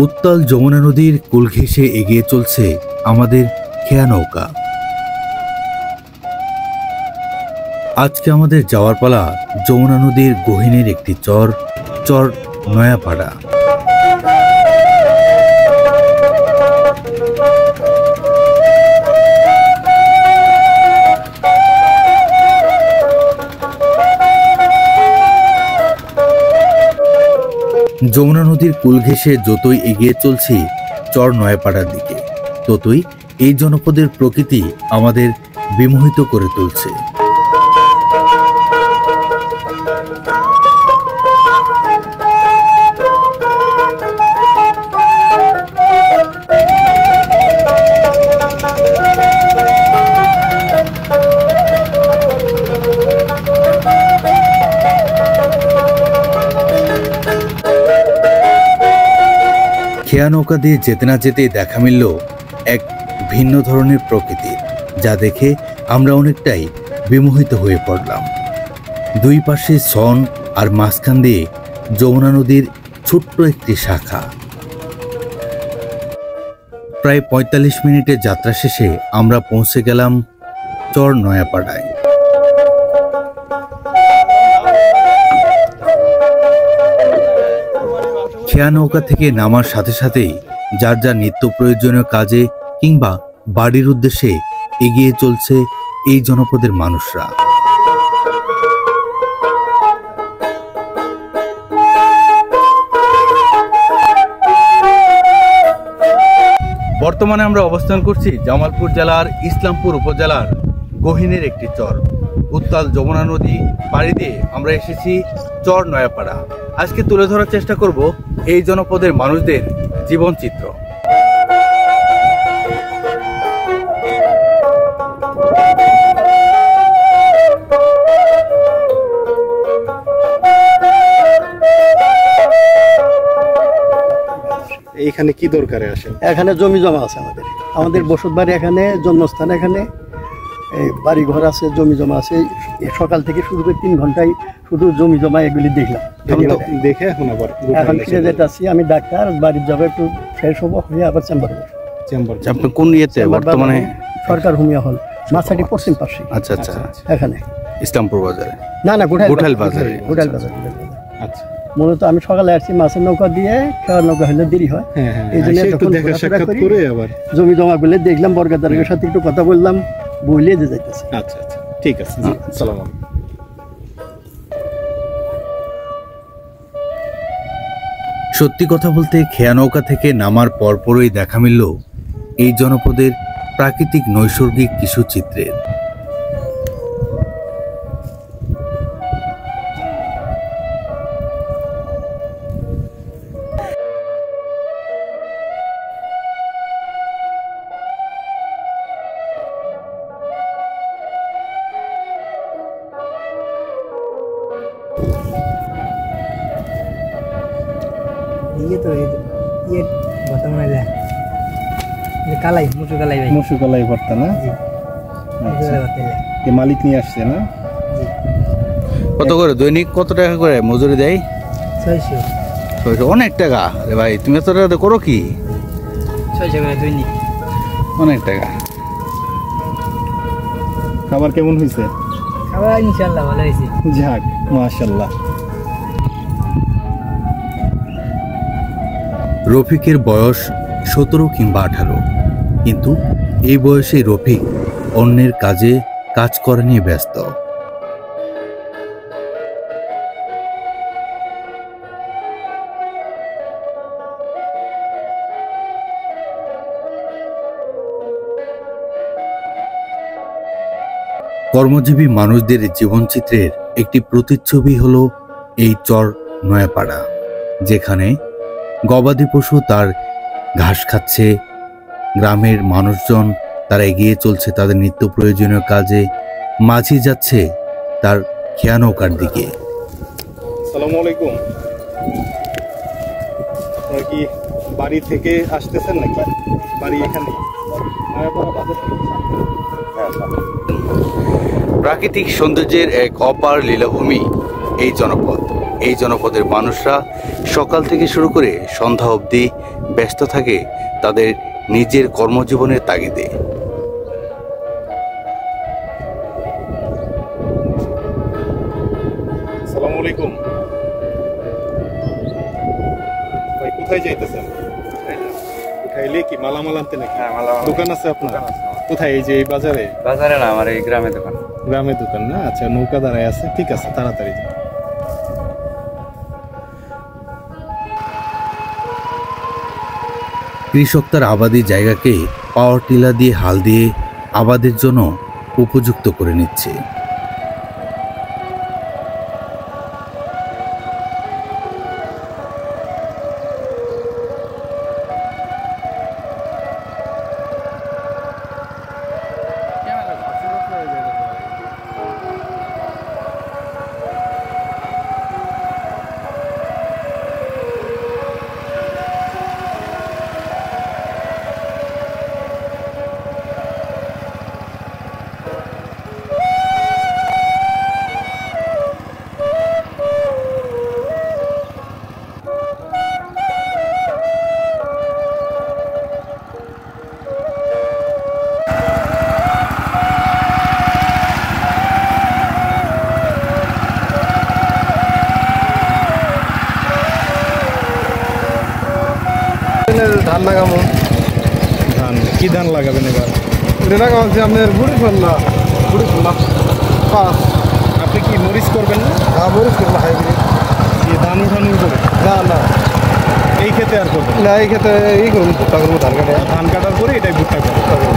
উত্তাল যমুনা নদীর কুল ঘেঁষে এগিয়ে চলছে আমাদের খেয়া নৌকা। আজকে আমাদের যাওয়ার পালা যমুনা নদীর গহীনের একটি চর নয়াপাড়া। যমুনা নদীর কুল ঘেঁষে যতই এগিয়ে চলছি চর নয়াপাড়ার দিকে, ততই এই জনপদের প্রকৃতি আমাদের বিমোহিত করে তুলছে। খেয়া নৌকা দিয়ে যেতে না যেতেই দেখা মিলল এক ভিন্ন ধরনের প্রকৃতি, যা দেখে আমরা অনেকটাই বিমোহিত হয়ে পড়লাম। দুই পাশে সন আর মাঝখান দিয়ে যমুনা নদীর ছোট্ট একটি শাখা। প্রায় ৪৫ মিনিটের যাত্রা শেষে আমরা পৌঁছে গেলাম চর নয়াপাড়ায়। খেয়া নৌকা থেকে নামার সাথে সাথেই যার যার নিত্য প্রয়োজনীয় কাজে কিংবা বাড়ির উদ্দেশ্যে এগিয়ে চলছে এই জনপদের মানুষরা। বর্তমানে আমরা অবস্থান করছি জামালপুর জেলার ইসলামপুর উপজেলার গহীনের একটি চর। উত্তাল যমুনা নদী পাড়ি দিয়ে আমরা এসেছি চর নয়াপাড়া। আজকে তুলে ধরার চেষ্টা করব এই জনপদের মানুষদের জীবনচিত্র। এইখানে কি দরকারে আসেন? এখানে জমি জমা আছে, আমাদের বসত বাড়ি এখানে, জন্মস্থান এখানে, বাড়ি ঘর আছে, জমি জমা আছে। সকাল থেকে শুরু করে 3 ঘন্টায় শুধু জমি জমা এগুলি দেখলাম। দেখে এখন ফিরে যেতে আসছি। আমি ডাক্তার, বাড়ির যাবো, একটু ফ্রেশ হবো, হয়ে আবার চেম্বার। আপনি কোন ইয়েতে বর্তমানে? সরকার হোমিয়া হল, মাছাটি পশ্চিম পাশে। আচ্ছা আচ্ছা, এখানে ইসলামপুর বাজারে? না, গোঠাল বাজারে। আচ্ছা, মূলত আমি সকালে আসছি মাছের নৌকা দিয়ে, খাওয়ার নৌকা হলে দেরি হয়, এই জন্য জমি জমা গুলো দেখলাম, বর্গাদারের সাথে একটু কথা বললাম, বলে যে যাইতেছে। আচ্ছা আচ্ছা, ঠিক আছে, আসসালামু আলাইকুম। সত্যি কথা বলতে খেয়া নৌকা থেকে নামার পরপরই দেখা মিলল এই জনপদের প্রাকৃতিক নৈসর্গিক কিছু চিত্রের। মুসুর কালাই ভর্তা না? মালিক নিয়ে আসছে না? কত করে দৈনিক, কত টাকা করে মজুরি দেয়? 600। অনেক টাকা রে ভাই, তুমি এত টাকা করো কি? 600 করে দৈনিক, অনেক টাকা। খাবার কেমন হয়েছে? খাবার ইনশাআল্লাহ ভালো হয়েছে। যাক, মাশাআল্লাহ। রফিকের বয়স 17 কিংবা 18, কিন্তু এই বয়সে রফিক অন্যের কাজে কাজ করা নিয়ে ব্যস্ত। কর্মজীবী মানুষদের জীবনচিত্রের একটি প্রতিচ্ছবি হলো এই চর নয়াপাড়া, যেখানে গবাদি পশু তার ঘাস খাচ্ছে, গ্রামের মানুষজন তারা এগিয়ে চলছে তাদের নিত্য প্রয়োজনীয় কাজে, মাঝি যাচ্ছে তার খেয়া নৌকার দিকে। আসসালামু আলাইকুম। আপনারা কি বাড়ি থেকে আসতেছেন নাকি? বাড়ি এখানে? প্রাকৃতিক সৌন্দর্যের এক অপার লীলাভূমি এই জনপদ। এই জনপদের মানুষরা সকাল থেকে শুরু করে সন্ধ্যা অবধি ব্যস্ত থাকে তাদের নিজের কর্মজীবনের তাগিদে। আসসালামু আলাইকুম ভাই, কোথায় যাইতেছেন? উঠাইলে কি মালামাল আনতে নাকি? দোকান আছে আপনার? কোথায়? এই যে এই বাজারে? বাজারে না, আমার এই গ্রামে দোকান। গ্রামে দোকান না? আচ্ছা, নৌকা দাঁড়ায় আছে, ঠিক আছে, তাড়াতাড়ি যান। কৃষক তার আবাদি জায়গাকে পাওয়ার টিলার দিয়ে হাল দিয়ে আবাদের জন্য উপযুক্ত করে নিচ্ছে। ধান লাগাবো। ধান কি ধান লাগাবেন এবার? এটা লাগাবো হচ্ছে আপনার বুড়ি ফোল্লা পাঁচ। আপনি কি মরিচ করবেন না? হ্যাঁ, মরিচ করবো হাইব্রিড। কি ধান উঠানোর করে? না না, এই ক্ষেতে আর করবেন না এই ক্ষেত্রে এই করবো, ভুট্টা করবো, ধান কাটে। ধান কাটার পরে এটাই ভুট্টা করবেন।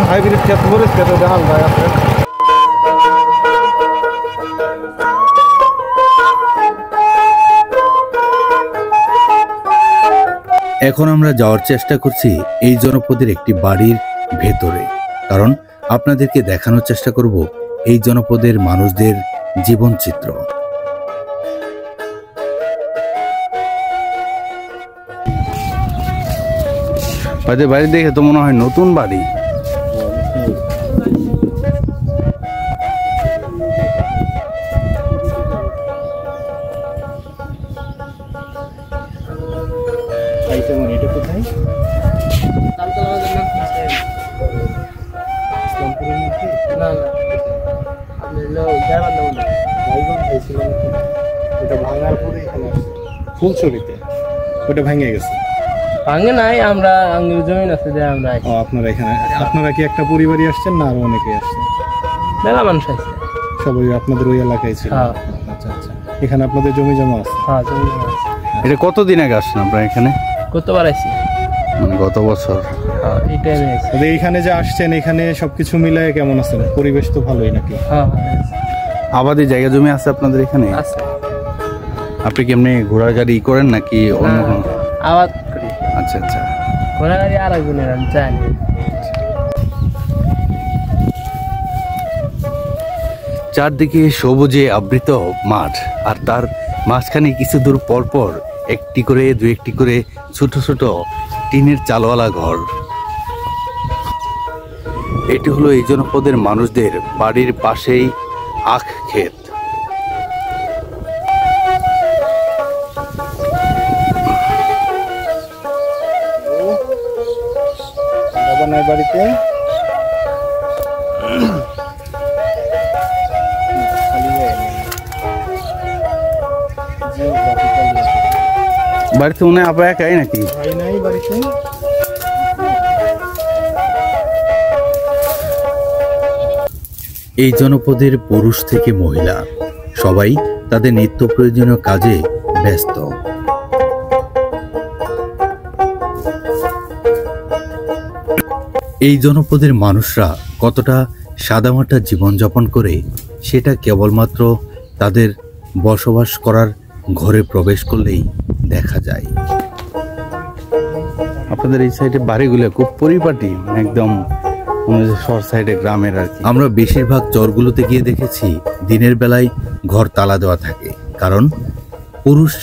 হাইব্রিড ক্ষেত, মরিচ ক্ষেত ধান লাগাচ্ছে। এখন আমরা যাওয়ার চেষ্টা করছি এই জনপদের একটি বাড়ির ভেতরে, কারণ আপনাদেরকে দেখানোর চেষ্টা করব এই জনপদের মানুষদের জীবনচিত্র। বাড়ি দেখে তো মনে হয় নতুন বাড়ি। এটা কোথায়? ইসলামপুরের মধ্যে? না না, আপনি গাইবান্ধা বলুন। গাইবান্ধা ছিলাম। এটা ভাঙার পরে এখানে আসছে ফুলছড়িতে, ওটা ভেঙে গেছে। ভাঙে নাই, আমরা আঙ্গুর জমিন আছে যে আমরা ও, আপনারা এখানে, আপনারা কি একটা পরিবারই আসছেন না আরো অনেকে আসছেন? মেলা মানুষ আছে। সবাই আপনাদের ওই এলাকায় ছিল? হ্যাঁ। আচ্ছা আচ্ছা, এখানে আপনাদের জমি জমা আছে? হ্যাঁ, জমি জমা আছে। এটা কতদিন আগে আসছেন আপনারা এখানে? কতবার আছি? মানে গত বছর। হ্যাঁ, এই টাইমে আছি। তবে এইখানে যে আসছেন, এখানে সবকিছু মিলায় কেমন আছেন? পরিবেশ তো ভালোই নাকি? হ্যাঁ হ্যাঁ, আছে। আবাদি জায়গা জমি আছে আপনাদের এখানে? আছে। আপনি কি এমনি ঘোড়ার গাড়ি করেন নাকি অন্য কোনো? আবাদ করি। আচ্ছা আচ্ছা। ঘোড়া গাড়ি আর একজনের, আমি জানি। চারদিকে সবুজে আবৃত মাঠ, আর তার মাঝখানে কিছু দূর পর পর একটি করে দু একটি করে ছোট ছোট টিনের চালওয়ালা ঘর। এটি হলো এই জনপদের মানুষদের বাড়ির পাশেই আখ ক্ষেত। বাবা নাই বাড়িতে? বাড়িতে মনে হয় আপা একাই নাকি? ভাই নাই বাড়িতে? এই জনপদের পুরুষ থেকে মহিলা সবাই তাদের নিত্য প্রয়োজনীয় কাজে ব্যস্ত। এই জনপদের মানুষরা কতটা সাদামাটা জীবনযাপন করে সেটা কেবলমাত্র তাদের বসবাস করার ঘরে প্রবেশ করলেই দেখা যায়। আপনাদের এই সাইডে বাড়িগুলো খুব পরিপাটি, একদম শহর সাইডে গ্রামের আর কি। আমরা বেশিরভাগ চরগুলোতে গিয়ে দেখেছি দিনের বেলায় ঘর তালা দেওয়া থাকে, কারণ পুরুষ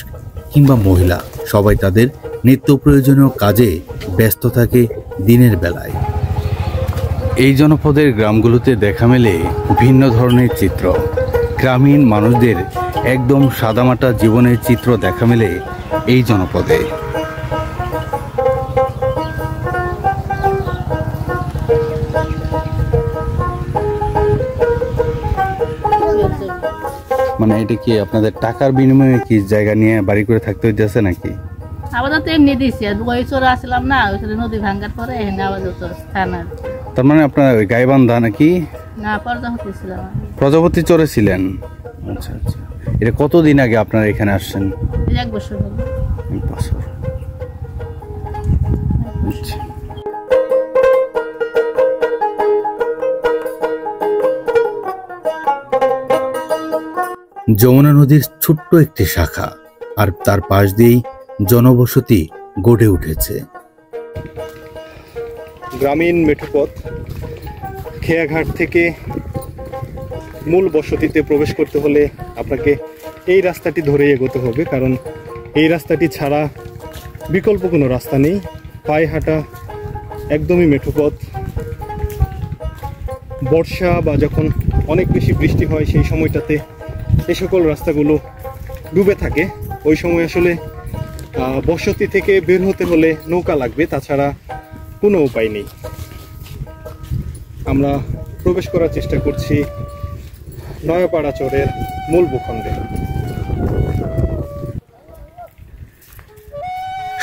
কিংবা মহিলা সবাই তাদের নিত্য প্রয়োজনীয় কাজে ব্যস্ত থাকে দিনের বেলায়। এই জনপদের গ্রামগুলোতে দেখা মেলে ভিন্ন ধরনের চিত্র। গ্রামীণ মানুষদের একদম সাদামাটা জীবনের চিত্র দেখা মেলে এই জনপদে। মানে এটা কি আপনাদের টাকার বিনিময়ে কি জায়গা নিয়ে বাড়ি করে থাকতে হইতেছে নাকি? আপাতত এমনি দিছি, ওই চোরে আসলাম না, ওই নদী ভাঙ্গার পরে এখানে আপাতত স্থান। তার মানে আপনার ওই গাইবান্ধা নাকি? না, প্রজাপতি ছিলাম। প্রজাপতি চরে ছিলেন? আচ্ছা আচ্ছা। এটা কতদিন আগে আপনারা এখানে আসছেন? 1 বছর হলো। 1 বছর। আচ্ছা। যমুনা নদীর ছোট্ট একটি শাখা, আর তার পাশ দিয়েই জনবসতি গড়ে উঠেছে। গ্রামীণ মেঠোপথ খেয়াঘাট থেকে মূল বসতিতে প্রবেশ করতে হলে আপনাকে এই রাস্তাটি ধরে এগোতে হবে, কারণ এই রাস্তাটি ছাড়া বিকল্প কোনো রাস্তা নেই। পায়ে হাঁটা একদমই মেঠোপথ। বর্ষা বা যখন অনেক বেশি বৃষ্টি হয় সেই সময়টাতে এই সকল রাস্তাগুলো ডুবে থাকে। ওই সময় আসলে বসতি থেকে বের হতে হলে নৌকা লাগবে, তাছাড়া কোনো উপায় নেই। আমরা প্রবেশ করার চেষ্টা করছি নয়াপাড়া চরের মূল ভূখণ্ডে।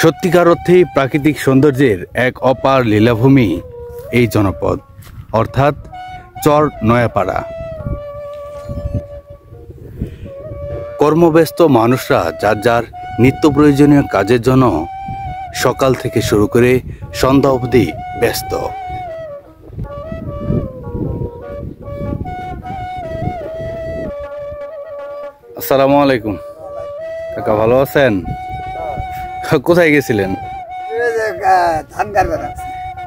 সত্যিকার অর্থেই প্রাকৃতিক সৌন্দর্যের এক অপার লীলাভূমি এই জনপদ, অর্থাৎ চর নয়াপাড়া। কর্মব্যস্ত মানুষরা যার যার নিত্য প্রয়োজনীয় কাজের জন্য সকাল থেকে শুরু করে সন্ধ্যা অবধি ব্যস্ত। আসসালামু আলাইকুম কাকা, ভালো আছেন? কোথায় গেছিলেন?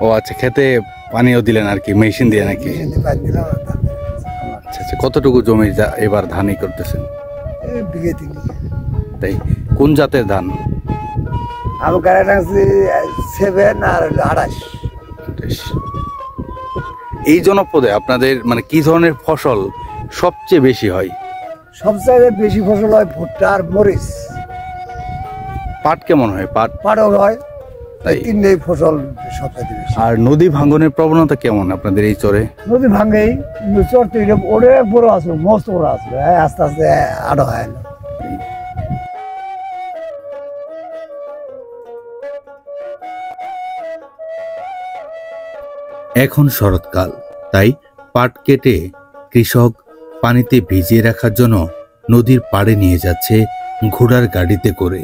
ও আচ্ছা, খেতে পানিও দিলেন আর কি, মেশিন দিয়ে নাকি? আচ্ছা আচ্ছা। কতটুকু জমি এবার ধানই করতেছেন? তাই কোন জাতের ধান? এই জনপদে আপনাদের মানে কি ধরনের ফসল সবচেয়ে বেশি হয়? সবচেয়ে বেশি ফসল হয় ভুট্টা আর মরিচ। পাট কেমন হয়? পাটও হয়। তাই তিনটেই ফসল সবচেয়ে বেশি। আর নদী ভাঙ্গনের প্রবণতা কেমন আপনাদের এই চরে? নদী ভাঙ্গেই চর তৈরি ওরে বড় আসলো, মস্ত বড় আসলো, আস্তে আস্তে আরো হয় না। এখন শরৎকাল, তাই পাট কেটে কৃষক পানিতে ভিজিয়ে রাখার জন্য নদীর পাড়ে নিয়ে যাচ্ছে ঘোড়ার গাড়িতে করে।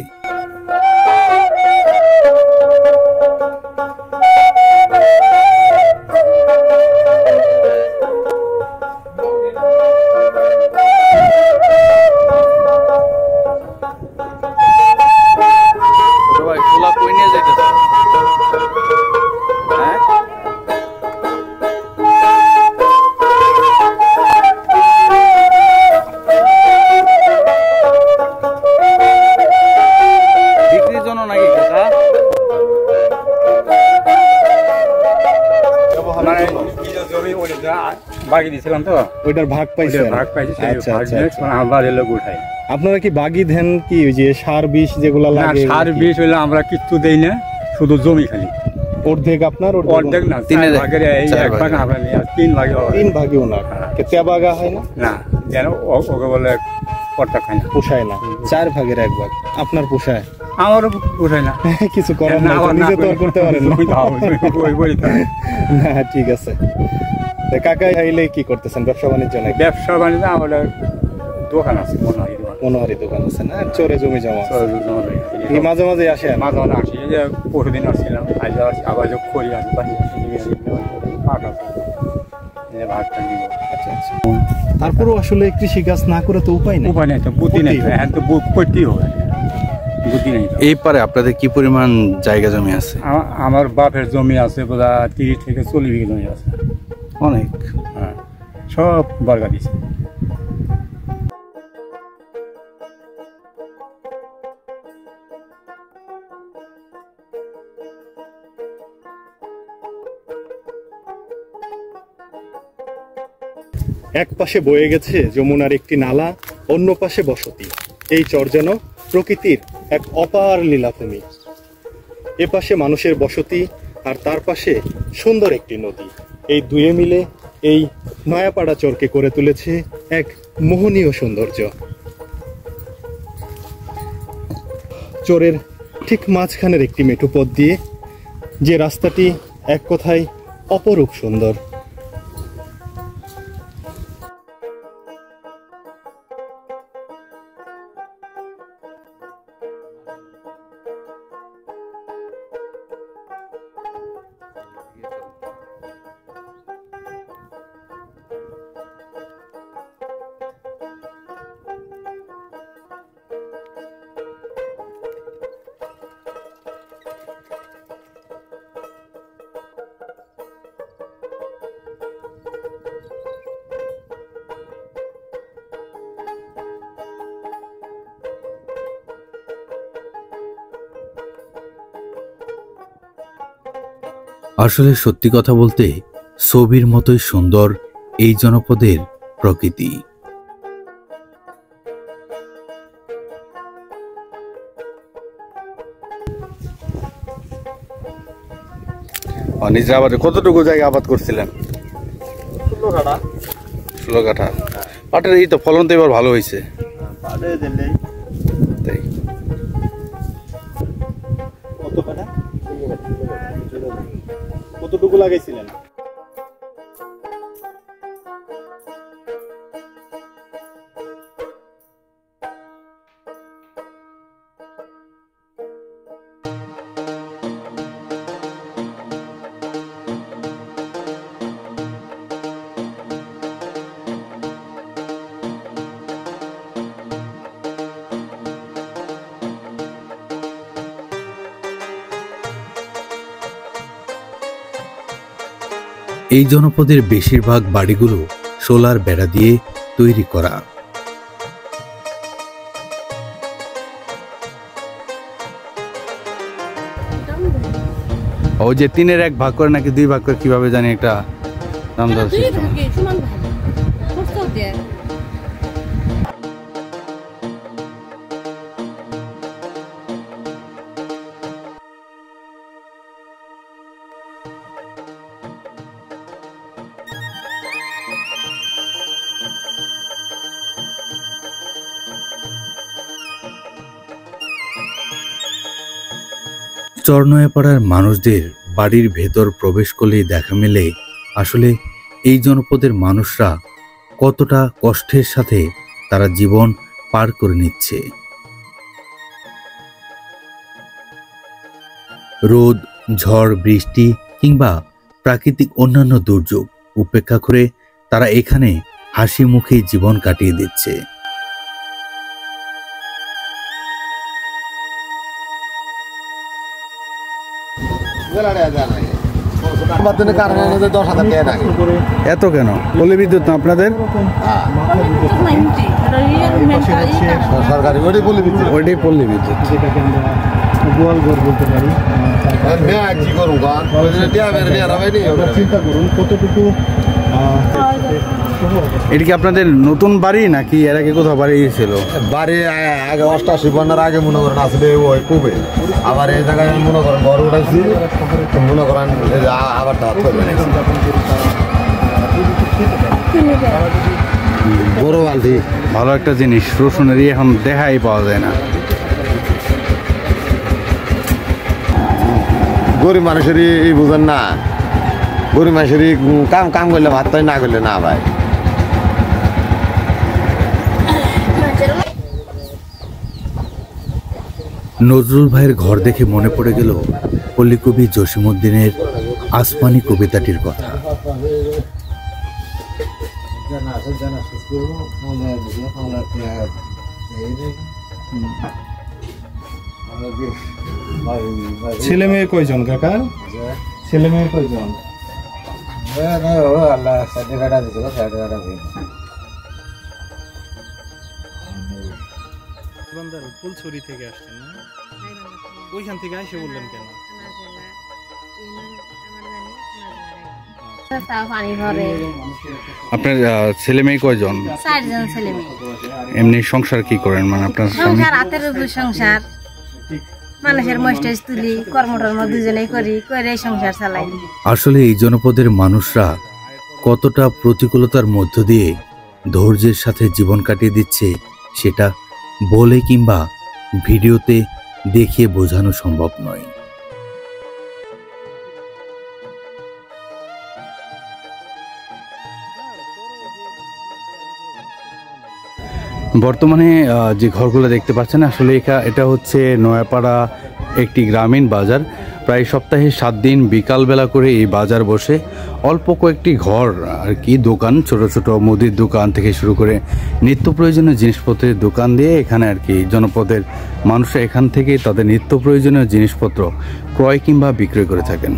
বাগি দিছিলাম তো, ওইটার ভাগ পাইছে? ভাগ পাইছি। আচ্ছা আচ্ছা। আমরা রেলে উঠাই। আপনারা কি বাগি দেন কি ওই যে সার বিষ যেগুলো লাগে? সার বিষ হইলে আমরা কিচ্ছু দেই না, শুধু জমি খালি। অর্ধেক আপনার? অর্ধেক না, 3 ভাগের এক ভাগ আমরা নিয়ে 3 ভাগে। 3 ভাগেও না? তেবাগা হয় না? না, যেন ওকে বলে কর্তা খায় না, পোষায় না। 4 ভাগের 1 ভাগ আপনার পোষায়? আমারও পোষায় না। কিছু করার না, নিজে তো আর করতে পারেন না। না ঠিক আছে। কাকা আইলে কি করতেছেন? ব্যবসা বাণিজ্য নাকি? ব্যবসা বাণিজ্য আমাদের দোকান আছে, মনোহারি দোকান আছে না? চরে জমি জমা এই মাঝে মাঝে আসে? মাঝে মাঝে আসি। এই যে পরশুদিন আসছিলাম, আবার যে খড়ি আসি, পাট আছে, ভাতটা দিব। আচ্ছা আচ্ছা। তারপরেও আসলে কৃষি কাজ না করে তো উপায় নেই। উপায় নেই তো, বুদ্ধি নেই তো, এখন তো করতেই হবে, বুদ্ধি নেই। এই পারে আপনাদের কি পরিমাণ জায়গা জমি আছে? আমার বাপের জমি আছে বোধ 30 থেকে 40 বিঘা জমি আছে। অনেক। হ্যাঁ, সব বর্গা দিছে। এক পাশে বয়ে গেছে যমুনার একটি নালা, অন্য পাশে বসতি। এই চর যেন প্রকৃতির এক অপার লীলাভূমি। এ পাশে মানুষের বসতি আর তার পাশে সুন্দর একটি নদী। এই দুয়ে মিলে এই নয়াপাড়া চরকে করে তুলেছে এক মোহনীয় সৌন্দর্য। চরের ঠিক মাঝখানের একটি মেঠো পথ দিয়ে যে রাস্তাটি এক কথায় অপরূপ সুন্দর। আসলে সত্যি কথা বলতে ছবির মতোই সুন্দর এই জনপদের প্রকৃতি। নিজের আবাদে কতটুকু জায়গা আবাদ করছিলেন? 16 কাঠা। পাটের এই তো ফলন তো এবার ভালো হয়েছে। তাই কতটুকু লাগাইছিলেন? এই জনপদের বেশিরভাগ বাড়িগুলো সোলার বেড়া দিয়ে তৈরি করা। ও যে 3-এর 1 ভাগ করে নাকি 2 ভাগ করে কিভাবে জানি একটা নাম দেওয়া সিস্টেম। চরনয়াপাড়ার মানুষদের বাড়ির ভেতর প্রবেশ করলেই দেখা মেলে আসলে এই জনপদের মানুষরা কতটা কষ্টের সাথে তারা জীবন পার করে নিচ্ছে। রোদ, ঝড়, বৃষ্টি কিংবা প্রাকৃতিক অন্যান্য দুর্যোগ উপেক্ষা করে তারা এখানে হাসি মুখে জীবন কাটিয়ে দিচ্ছে। এত কেন? পল্লী বিদ্যুৎ না আপনাদের? সরকারি ওইটাই পল্লী বিদ্যুৎ। গোয়াল ঘর বলতে পারি। চিন্তা করুন কতটুকু। এটা কি আপনাদের নতুন বাড়ি নাকি এর আগে কোথাও বাড়ি ছিল? বাড়ি আগে 88 বন্যার আগে মনে করেন আসলে ওই খুবই, আবার এই জায়গায় মনে করেন ঘর উঠাইছি, মনে করেন আবার বড় বালতি। ভালো একটা জিনিস, রসুনের এখন দেখাই পাওয়া যায় না। গরিব মানুষেরই বুঝেন না, গরিব মানুষেরই কাম করলে ভাত পাই, না করলে না ভাই। নজরুল ভাইয়ের ঘর দেখে মনে পড়ে গেল পল্লী কবি জসিমউদ্দিনের আসমানি কবিতাটির কথা। ছেলে মেয়ে কয়জন কাকা? ছেলে মেয়ে কয়জন? ফুলছড়ি থেকে আসছেন না? ওইখান থেকে এসে বললেন কেন? পানি ভরে। আপনার ছেলে মেয়ে কয়জন? 4 জন ছেলে মেয়ে। এমনি সংসার কি করেন, মানে আপনার স্বামী? সংসার হাতের উপর সংসার, মানুষের মস্টেজ তুলি, কর্মটর্ম দুজনেই করি, করে সংসার চালাই। আসলে এই জনপদের মানুষরা কতটা প্রতিকূলতার মধ্য দিয়ে ধৈর্যের সাথে জীবন কাটিয়ে দিচ্ছে সেটা বলে কিংবা ভিডিওতে দেখিয়ে বোঝানো সম্ভব নয়। বর্তমানে যে ঘরগুলো দেখতে পাচ্ছেন, আসলে এটা হচ্ছে নয়াপাড়া একটি গ্রামীণ বাজার। প্রায় সপ্তাহে 7 দিন বিকালবেলা করে এই বাজার বসে। অল্প কয়েকটি ঘর আর কি দোকান, ছোট ছোট মুদির দোকান থেকে শুরু করে নিত্য প্রয়োজনীয় জিনিসপত্রের দোকান দিয়ে এখানে আর কি জনপদের মানুষরা এখান থেকে তাদের নিত্য প্রয়োজনীয় জিনিসপত্র ক্রয় কিংবা বিক্রয় করে থাকেন।